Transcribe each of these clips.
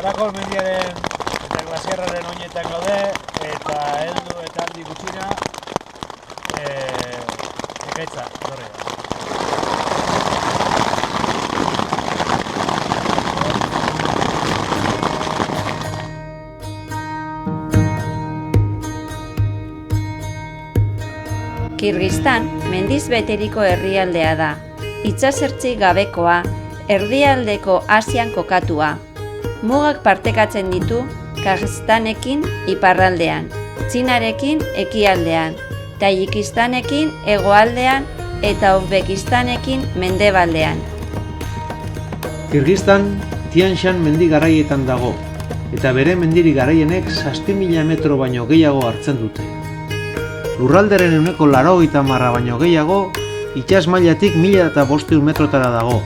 Karakol mendiaren eta glasiarraren oinetan gaude, eta heldu eta aldi gutxira ekaitza etorri da. Kirgistan mendiz beteriko herrialdea da, itsasertzi gabekoa, erdialdeko Asian kokatua. Mugak partekatzen ditu Kazakstanekin iparraldean, Txinarekin ekialdean, Tajikistanekin hegoaldean eta Uzbekistanekin mendebaldean. Kirgistan Tian Shan mendi garaietan dago, eta bere mendiri garaienek 6.000 metro baino gehiago hartzen dute. Lurralderen 80% baino gehiago, itsas mailatik 1.500 metrotara dago.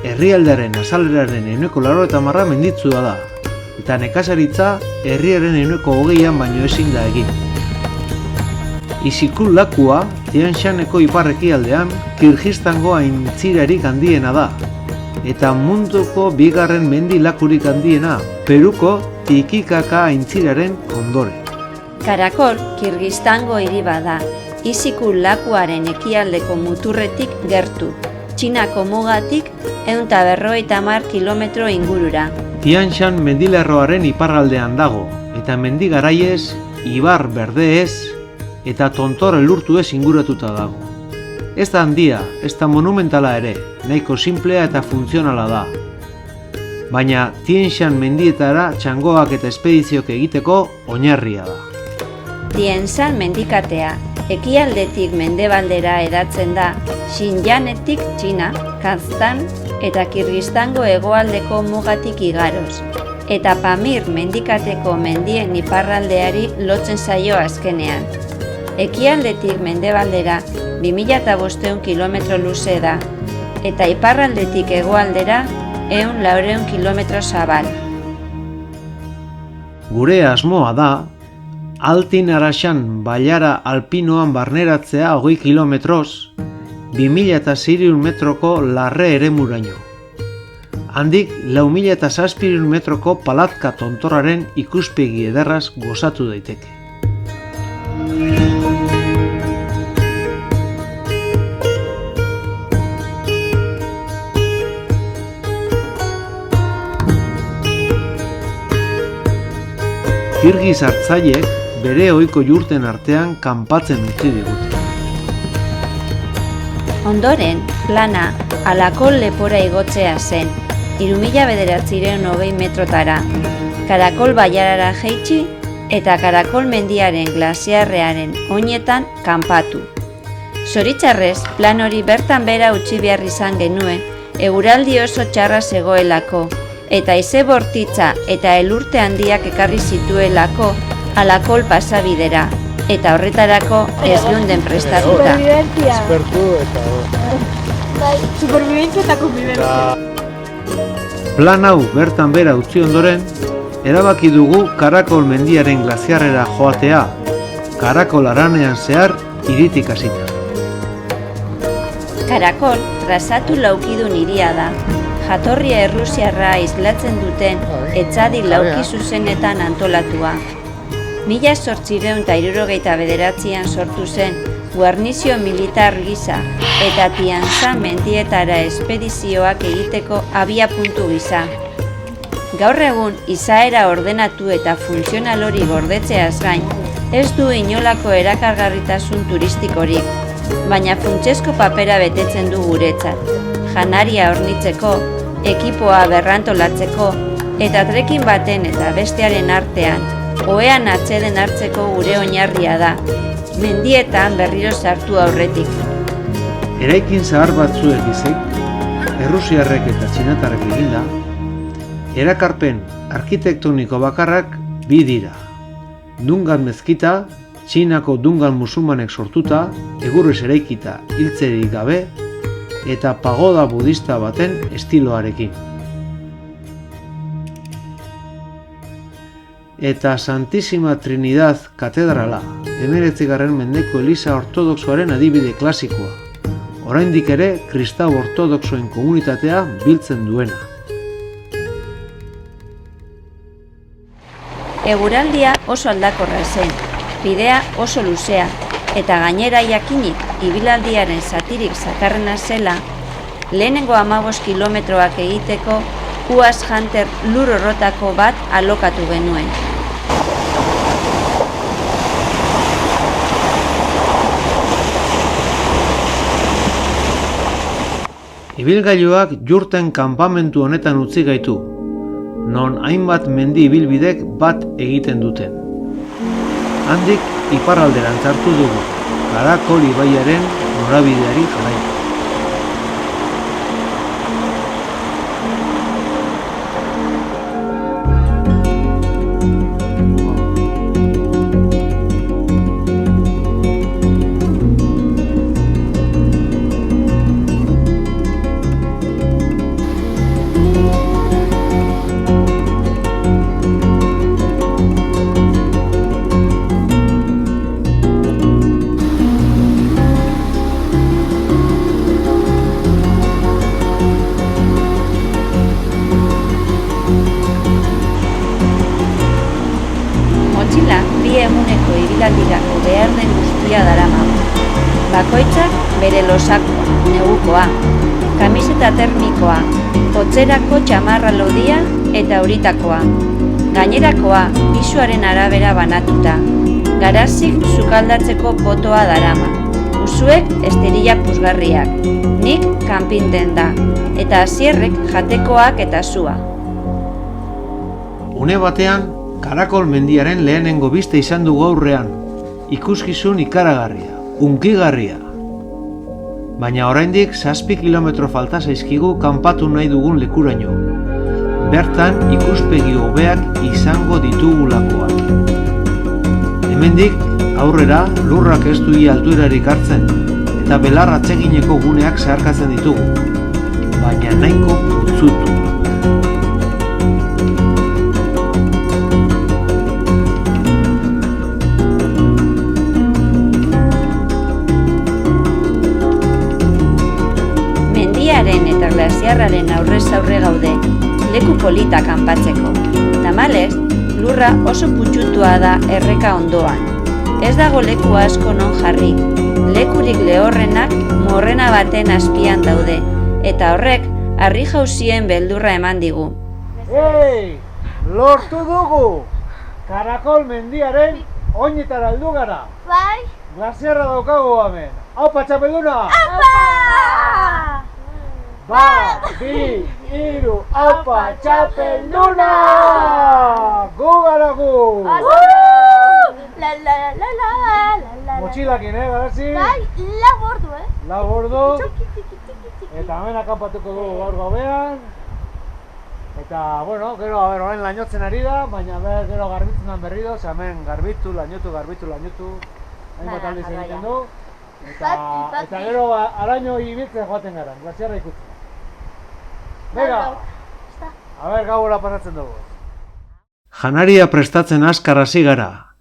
Herrialdearen azaleraren 80% menditsua da, eta nekazaritza herriaren 20% baino ezin da egin. Isikul lakua Tian Shaneko ipar-ekialdean Kirgistango aintzirarik handiena da, eta munduko bigarren mendi lakurik handiena Peruko Tikikaka aintziraren ondoren. Karakol Kirgistango hiri bada, Isikul lakuaren ekialdeko muturretik gertu, Txinako mugatik 150 kilometro ingurura. Tian Shan mendilerroaren iparraldean dago, eta mendi garaiez, ibar berdeez eta tontor elurtuez inguratuta dago. Ez da handia, ez da monumentala ere, nahiko simplea eta funtzionala da. Baina Tian Shan mendietara txangoak eta espedizioak egiteko oinarria da. Tian Shan mendikatea, ekialdetik mendebaldera hedatzen da, Xinjiangetik Txina, Kazakistan eta Kirgistango hegoaldeko mugatik igaroz, eta Pamir mendikateko mendien iparraldeari lotzen zaio azkenean. Ekialdetik mendebaldera 2.500 kilometro luze da, eta iparraldetik hegoaldera 100 kilometro zabal. Gure asmoa da, Altin Araxan bailara alpinoan barneratzea 20 kilometroz, 2.600 metroko larre eremuraino. Handik 4.700 metroko palatka tontorraren ikuspegi ederraz gozatu daiteke. Kirgiz hartzaileek bere ohiko jurten artean kanpatzen utzi digute. Ondoren, plana Alakol lepora igotzea zen, 3.920 metrotara, Karakol bailarara jaitsi eta Karakol mendiaren glasiarrearen oinetan kanpatu. Zoritxarrez, plan hori bertan bera utzi behar izan genuen, eguraldi oso txarra zegoelako, eta haize bortitza eta elurte handiak ekarri zituelako Alakol pasabidera, eta horretarako ez geunden prestatuta. Espertu eta... Superviventzia eta konbibentzia. Plan hau bertan bera utzi ondoren, erabaki dugu Karakol mendiaren glasiarrera joatea, Karakol haranean zehar hiritik hasita. Karakol trazatu laukidun hiria da, jatorria errusiarra islatzen duten etxadi lauki zuzenetan antolatua. 1869an sortu zen guarnizio militar gisa eta Tian Shan mendietara espedizioak egiteko abiapuntu gisa. Gaur egun izaera ordenatu eta funtzional hori gordetzeaz gain, ez du inolako erakargarritasun turistikorik, baina funtsezko papera betetzen du guretzat, janaria hornitzeko, ekipoa berrantolatzeko eta trekin baten eta bestearen artean, ohean atseden hartzeko gure oinarria da, mendietan berriro sartu aurretik. Eraikin zahar batzuek izek, errusiarrek eta txinatarrek eginda, erakarpen arkitektoniko bakarrak bi dira. Dungan mezkita, Txinako Dungan musulmanek sortuta, egurrez eraikita hiltzerik gabe, eta pagoda budista baten estiloarekin. Eta Santísima Trinidad katedrala, 19. mendeko Eliza Ortodoxoaren adibide klasikoa, oraindik ere kristau ortodoxoen komunitatea biltzen duena. Eguraldia oso aldakorra zen, bidea oso luzea, eta gainera jakinik ibilaldiaren zatirik zakarrena zela, lehenengo 15 kilometroak egiteko UAS Hunter lur orrotako bat alokatu genuen. Ibilgailuak jurten kanpamentu honetan utzi gaitu, non hainbat mendi ibilbidek bat egiten duten. Handik iparralderantz hartu dugu, Karakol ibaiaren norabideari jarraitu. Eguneko ibilaldirako behar den guztia daramagu. Bakoitzak bere losakoa, negukoa, kamiseta termikoa, hotzerako txamarra lodia eta euritakoa. Gainerakoa pisuaren arabera banatuta. Garazik sukaldatzeko potoa darama. Usuek esterila puzgarriak, nik kanpintenda, eta Asierrek jatekoak eta sua. Une batean, Karakol mendiaren lehenengo biste izan dugu aurrean, ikuskizun ikaragarria, hunkigarria. Baina oraindik 7 kilometro falta zaizkigu kanpatu nahi dugun lekuraino. Bertan ikuspegi hobeak izango ditugulakoak. Hemendik aurrera lurrak ez du altuerarik hartzen eta belar atsegineko guneak zeharkatzen ditugu, baina nahiko putzutu. Eta glaziarraren aurrez aurre gaude, leku polita kanpatzeko. Tamalez, lurra oso putzutua da erreka ondoan. Ez dago leku asko non jarri. Lekurik lehorrenak morrena baten azpian daude, eta horrek harri jauzien beldurra eman digu. Ei, lortu dugu! Karakol mendiaren oinetara heldu gara. Bai? Glaziarra daukagu hemen. Aupa, txapelduna! Aupa! Bat, bi, hiru, aupa, txapelduna! Gu gara gu! La la la la la la. Motxilakin, garazi? Bai, lau ordu, Lau ordu. Txiki. Eta hemen akampatuko dugu gaur gauean. Eta, bueno, gero, orain lainotzen ari da, baina gero garbitzen den berri doz, hemen garbitu, lainotu. Hainbat aldiz egiten du. Eta gero, araño ibiltzen joaten gara, glaziarra ikutzen. Bega! A ber, gaura pasatzen dugu. Janaria prestatzen azkar hasi gara.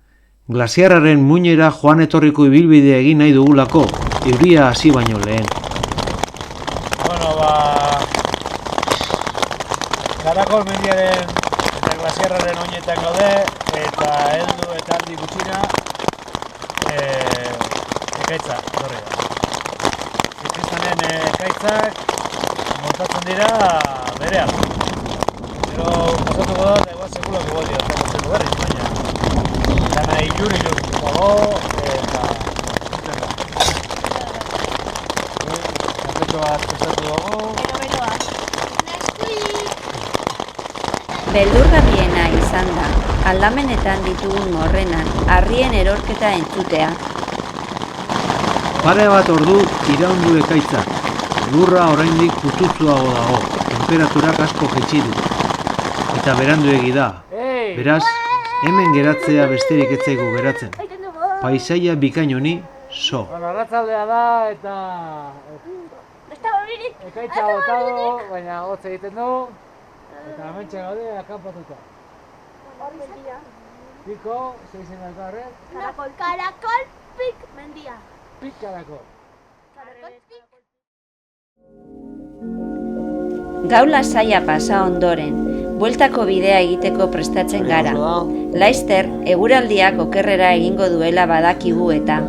Glaziarraren muinera joan etorriko ibilbidea egin nahi dugulako, euria hasi baino lehen. Bueno, Karakol mendiaren eta glaziarraren oinetan gaude, eta heldu eta aldi gutxira ekaitza, horri da. Zizkistanen ekaitzak montatzen dira berean. Gero pasatuko da, eta igual sekulako goti da, pasatuko berriz, baina dana ilur dago, eta zuten da. Kafetxo bat prestatu dugu. Beldurgarriena izan da, aldamenetan ditugun morrenan, harrien erorketa entzutea. Pare bat ordu iraundu ekaitzak. Lurra oraindik pututsuago dago, temperaturak asko jaitsi du. Eta beranduegi da. Beraz, hemen geratzea besterik ez zaigu geratzen. Paisaia bikain honi, so. Arratzaldea da eta ekaitza botado, baina hotz egiten du. Eta hementxe gaude akampatuta. Piko, zeizen alkarren? Karakol pik mendia. Pik Karakol. Gau lasaia pasa ondoren, bueltako bidea egiteko prestatzen gara. Laizter, eguraldiak okerrera egingo duela badakigu eta